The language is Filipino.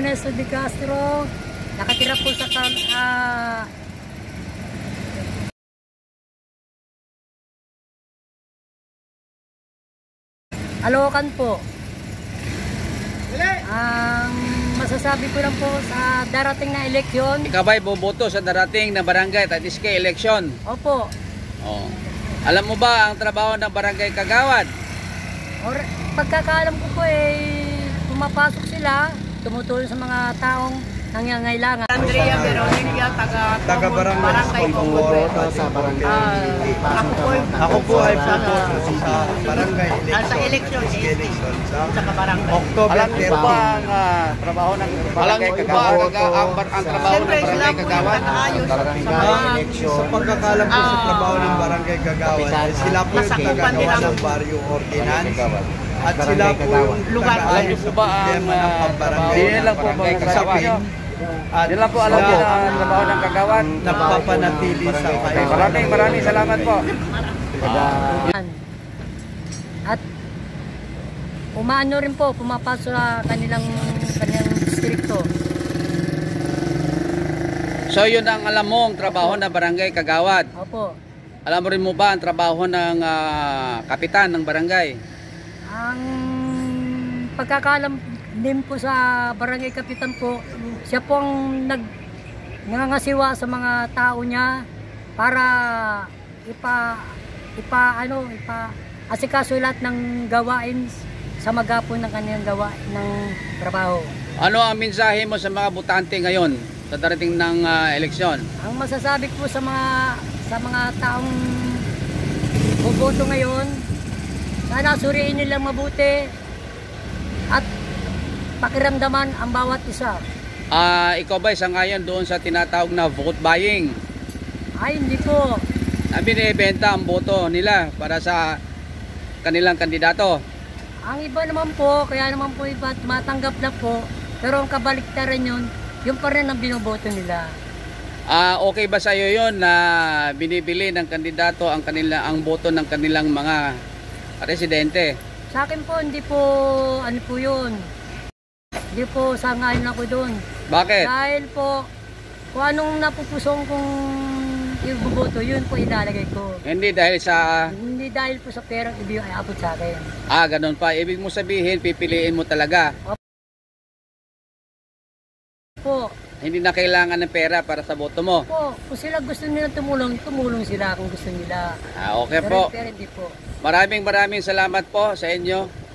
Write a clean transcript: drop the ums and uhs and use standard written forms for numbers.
Ernesto de Castro. Nakatira po sa Caloocan po. Ang masasabi ko lang po sa darating na eleksyon. Ikaw ba'y boboto sa darating na barangay at SK election? Opo. Oh. Alam mo ba ang trabaho ng barangay kagawad? Pagkakaalam ko po pumapasok sila, tumutulong sa mga taong nangangailangan. Andrea Veronica, taga barangay Congo. Sa barangay. Ako po ay pupunta sa barangay sa election sa barangay. October. Alam mo ba ang trabaho ng barangay kagawad? Ang trabaho ng barangay kagawad? Sa pagkakalam po sa trabaho ng barangay kagawad, sila po yung tagagawa ng barrio ordinance. At sila po yung lugar. Alam niyo po ba ang barangay lang po barangay kagawad? at Yan lang po alam niyo ang trabaho ng kagawad. Nagpapanatili sa kayo. Maraming salamat po. At umaano rin po, pumapasok sa kanilang distrito. So yun ang alam mo ang trabaho ng barangay kagawad. Opo. Alam mo rin mo ba ang trabaho ng kapitan ng barangay? Ang pagkakalam din po sa barangay kapitan po, siya po ang nangangasiwa sa mga tao niya para asikaso lahat ng gawain sa magapon ng kanyang gawain ng trabaho. Ano ang mensahe mo sa mga botante ngayon sa darating ng eleksyon? Ang masasabi ko sa mga taong boboto ngayon, sana suriin nilang mabuti at pakiramdaman ang bawat isa. Ikaw ba isang-ayon doon sa tinatawag na vote buying? Ay, hindi po. Binibenta ang boto nila para sa kanilang kandidato. Ang iba naman po, kaya naman po iba matanggap na po, pero ang kabaliktaran yun, yung pa rin ang binoboto nila. Okay ba sa iyo yun na binibili ng kandidato ang boto ng kanilang mga residente? Sa akin po, hindi po, ano po yun. Hindi po sangayon ako doon. Bakit? Dahil po, kung anong napupusong kong ibuboto, yun po ilalagay ko. Hindi dahil sa... Hindi dahil po sa perang ibig ay abot sa akin. Ganun pa. Ibig mo sabihin, pipiliin mo talaga. Po. Hindi na kailangan ng pera para sa boto mo. Po, kung sila gusto nila tumulong sila kung gusto nila. Okay po. Pero hindi po. Maraming salamat po sa inyo.